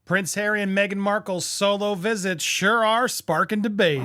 Prince Harry and Meghan Markle's solo visits sure are sparking debate.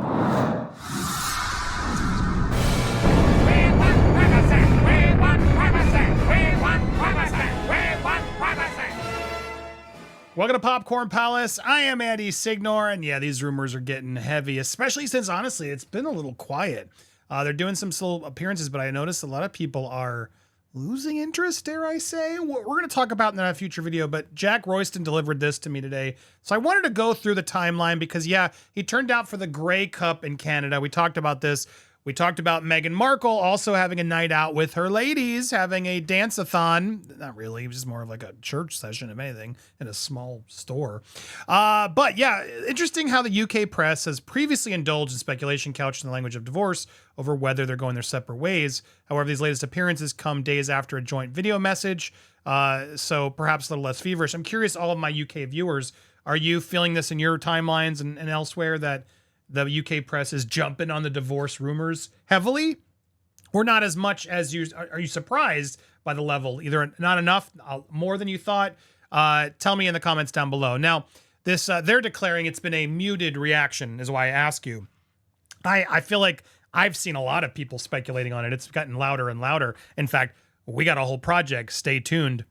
Welcome to Popcorn Palace. I am Andy Signor, and yeah, these rumors are getting heavy, especially since, honestly, it's been a little quiet. They're doing some slow appearances, but I noticed a lot of people are losing interest, dare I say. We're going to talk about in a future video, but Jack Royston delivered this to me today. So I wanted to go through the timeline because, yeah, he turned out for the Grey Cup in Canada. We talked about this. We talked about Meghan Markle also having a night out with her ladies, having a dance-a-thon. Not really, it was just more of like a church session, if anything, in a small store. But yeah, interesting how the UK press has previously indulged in speculation couched in the language of divorce over whether they're going their separate ways. However, these latest appearances come days after a joint video message, so perhaps a little less feverish. I'm curious, all of my UK viewers, are you feeling this in your timelines and elsewhere that the UK press is jumping on the divorce rumors heavily, or not as much as you? Are you surprised by the level? Either not enough, more than you thought? Tell me in the comments down below. Now, this they're declaring it's been a muted reaction, is why I ask you. I feel like I've seen a lot of people speculating on it. It's gotten louder and louder. In fact, we got a whole project. Stay tuned.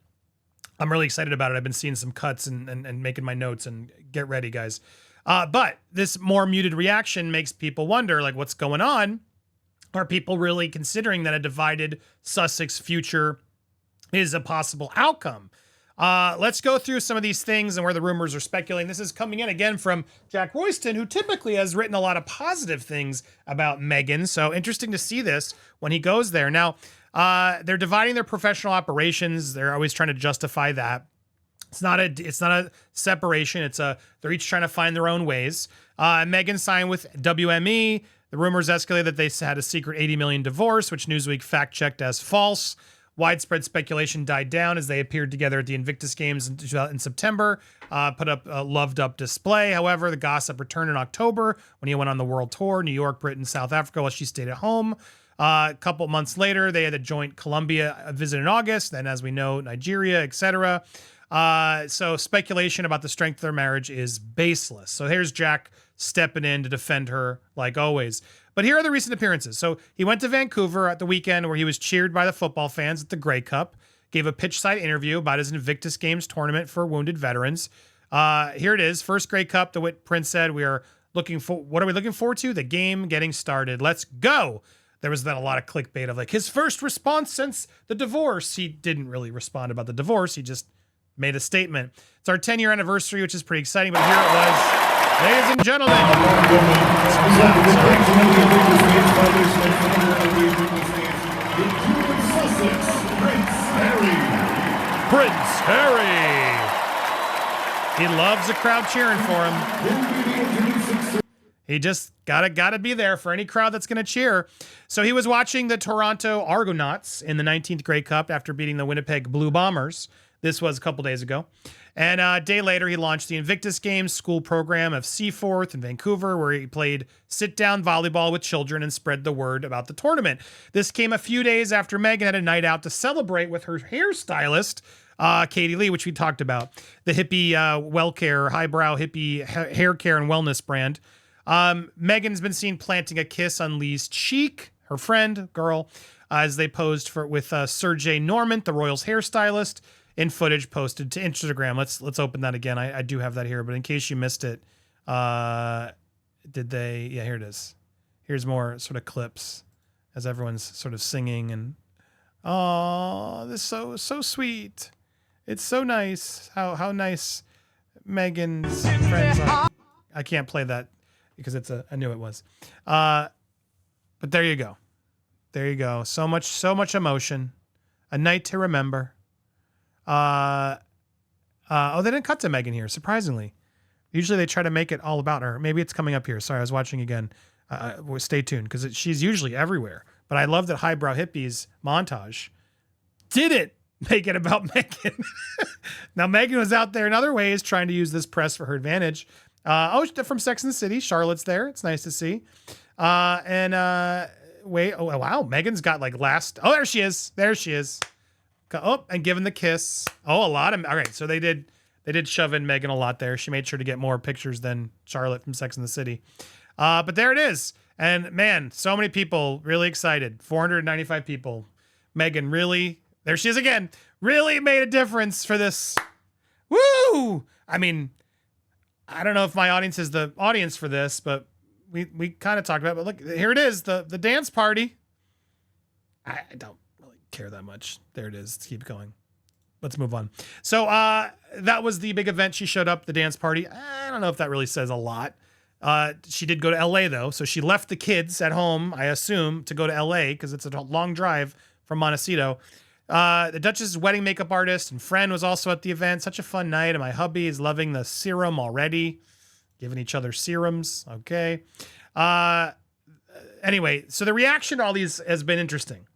I'm really excited about it. I've been seeing some cuts and making my notes, and get ready, guys. But this more muted reaction makes people wonder, like, what's going on? Are people really considering that a divided Sussex future is a possible outcome? Let's go through some of these things and where the rumors are speculating. This is coming in again from Jack Royston, who typically has written a lot of positive things about Meghan. So interesting to see this when he goes there. Now, they're dividing their professional operations. They're always trying to justify that. It's not a separation. They're each trying to find their own ways. Meghan signed with WME. The rumors escalated that they had a secret $80 million divorce, which Newsweek fact-checked as false. Widespread speculation died down as they appeared together at the Invictus Games in September, put up a loved-up display. However, the gossip returned in October when he went on the world tour, New York, Britain, South Africa, while she stayed at home. A couple months later, they had a joint Colombia visit in August, then, as we know, Nigeria, etc. So speculation about the strength of their marriage is baseless. So here's Jack stepping in to defend her like always. But here are the recent appearances. So he went to Vancouver at the weekend where he was cheered by the football fans at the Grey Cup, gave a pitch-side interview about his Invictus Games tournament for wounded veterans. Here it is. First Grey Cup, the Prince said, what are we looking forward to? The game getting started. Let's go. There was then a lot of clickbait of like his first response since the divorce. He didn't really respond about the divorce. He just made a statement. It's our 10-year anniversary, which is pretty exciting, but here it was. Ladies and gentlemen. Prince Harry. He loves the crowd cheering for him. He just gotta be there for any crowd that's gonna cheer. So he was watching the Toronto Argonauts in the 19th Grey Cup after beating the Winnipeg Blue Bombers. This was a couple days ago. And a day later, he launched the Invictus Games school program of Seaforth in Vancouver, where he played sit-down volleyball with children and spread the word about the tournament. This came a few days after Meghan had a night out to celebrate with her hairstylist, Katie Lee, which we talked about, the hippie WellCare, highbrow hippie hair care and wellness brand. Meghan's been seen planting a kiss on Lee's cheek, her friend, girl, as they posed with Sergey Normant, the Royals hairstylist, in footage posted to Instagram. Let's open that again. I do have that here, but in case you missed it, did they? Yeah, here it is. Here's more sort of clips as everyone's sort of singing and, oh, this is so sweet. It's so nice how nice Meghan's friends are. I can't play that because I knew it was. But there you go. There you go. So much emotion. A night to remember. Oh, they didn't cut to Meghan here, surprisingly. Usually they try to make it all about her. Maybe it's coming up here. Sorry, I was watching again. Stay tuned, because she's usually everywhere. But I love that Highbrow Hippies montage didn't make it about Meghan. Now, Meghan was out there in other ways trying to use this press for her advantage. From Sex and the City. Charlotte's there. It's nice to see. Oh, wow. Meghan's got like oh, there she is. There she is. Oh, and giving the kiss. Oh, all right. So they did They did shove in Meghan a lot there. She made sure to get more pictures than Charlotte from Sex and the City. But there it is. And man, so many people really excited. 495 people. Meghan really, there she is again, really made a difference for this. Woo! I mean, I don't know if my audience is the audience for this, but we kind of talked about it. But look, here it is, the dance party. I don't really care that much. There it is. Let's keep going. Let's move on. So that was the big event. She showed up, the dance party. I don't know if that really says a lot. She did go to LA though. So she left the kids at home, I assume, to go to LA because it's a long drive from Montecito. The Duchess's wedding makeup artist and friend was also at the event. Such a fun night. And my hubby is loving the serum already. Giving each other serums. Okay. Anyway, so the reaction to all these has been interesting.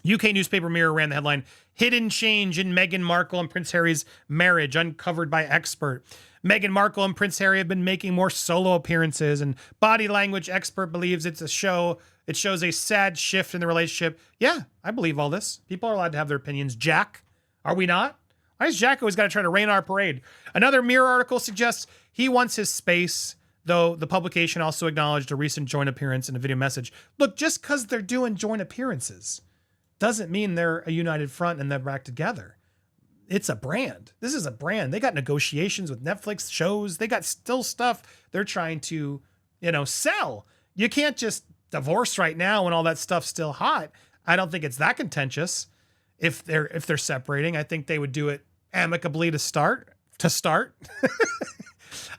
UK newspaper Mirror ran the headline, "Hidden Change in Meghan Markle and Prince Harry's Marriage Uncovered by Expert." Meghan Markle and Prince Harry have been making more solo appearances, and body language expert believes it's a show. It shows a sad shift in the relationship. Yeah, I believe all this. People are allowed to have their opinions. Jack, are we not? Why is Jack always got to try to rain our parade? Another Mirror article suggests he wants his space, though the publication also acknowledged a recent joint appearance in a video message. Look, just because they're doing joint appearances doesn't mean they're a united front and they're back together. It's a brand. This is a brand. They got negotiations with Netflix shows. They got still stuff they're trying to, sell. You can't just divorce right now when all that stuff's still hot. I don't think it's that contentious. If they're separating, I think they would do it amicably to start.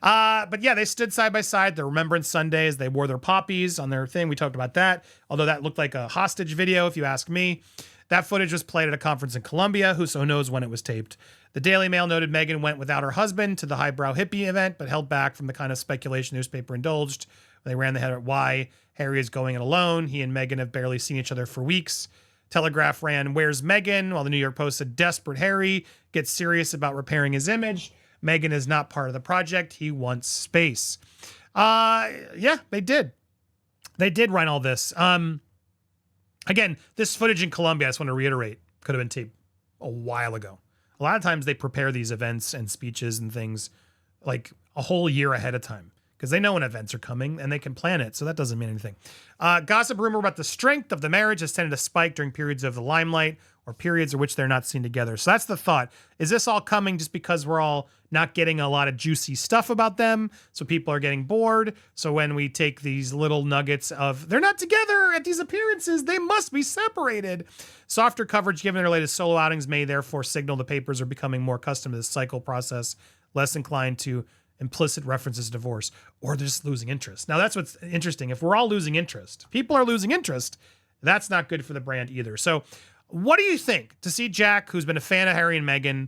But yeah, they stood side by side. The Remembrance Sundays, they wore their poppies on their thing. We talked about that. Although that looked like a hostage video, if you ask me. That footage was played at a conference in Colombia. Who so knows when it was taped. The Daily Mail noted Meghan went without her husband to the highbrow hippie event, but held back from the kind of speculation the newspaper indulged. They ran the head at why Harry is going it alone. He and Meghan have barely seen each other for weeks. Telegraph ran, "Where's Meghan?" While the New York Post said, "Desperate Harry gets serious about repairing his image. Meghan is not part of the project. He wants space." Yeah, they did. They did run all this. Again, this footage in Colombia, I just want to reiterate, could have been taped a while ago. A lot of times they prepare these events and speeches and things like a whole year ahead of time because they know when events are coming and they can plan it. So that doesn't mean anything. Gossip rumor about the strength of the marriage has tended to spike during periods of the limelight or periods in which they're not seen together. So that's the thought. Is this all coming just because we're all not getting a lot of juicy stuff about them? So people are getting bored. So when we take these little nuggets of they're not together at these appearances, they must be separated. Softer coverage given their latest solo outings may therefore signal the papers are becoming more accustomed to the cycle process, less inclined to implicit references to divorce, or they're just losing interest. Now that's what's interesting. If we're all losing interest, people are losing interest, that's not good for the brand either. So what do you think to see Jack, who's been a fan of Harry and Meghan,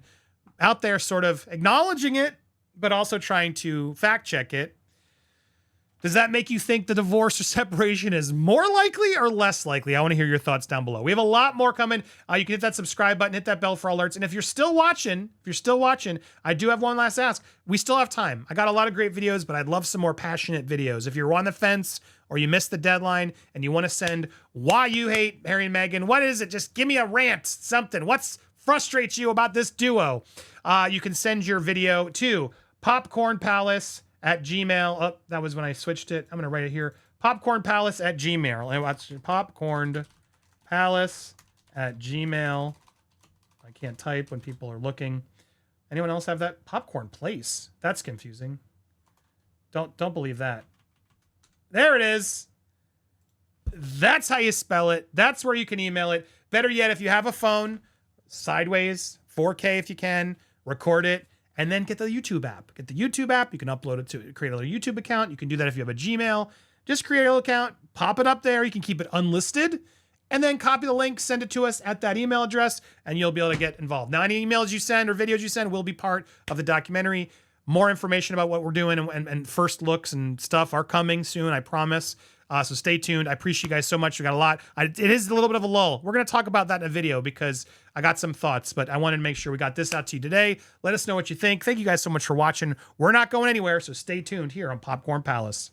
out there sort of acknowledging it, but also trying to fact check it? Does that make you think the divorce or separation is more likely or less likely? I want to hear your thoughts down below. We have a lot more coming. You can hit that subscribe button, hit that bell for alerts. And if you're still watching, I do have one last ask. We still have time. I got a lot of great videos, but I'd love some more passionate videos. If you're on the fence or you missed the deadline and you want to send why you hate Harry and Meghan, what is it? Just give me a rant, something. What frustrates you about this duo? You can send your video to popcornpalace@gmail. Oh, that was when I switched it. I'm going to write it here. popcornpalace@gmail. And watch popcornpalace@gmail. I can't type when people are looking. Anyone else have that? Popcorn Place. That's confusing. Don't believe that. There it is. That's how you spell it. That's where you can email it. Better yet, if you have a phone, sideways, 4K if you can, record it. And then get the YouTube app. Get the YouTube app. You can upload it to create a little YouTube account. You can do that if you have a Gmail. Just create a little account, pop it up there. You can keep it unlisted and then copy the link, send it to us at that email address, and you'll be able to get involved. Now, any emails you send or videos you send will be part of the documentary. More information about what we're doing and first looks and stuff are coming soon, I promise. So stay tuned. I appreciate you guys so much. We got a lot. It is a little bit of a lull. We're going to talk about that in a video because I got some thoughts, but I wanted to make sure we got this out to you today. Let us know what you think. Thank you guys so much for watching. We're not going anywhere, so stay tuned here on Popcorn Palace.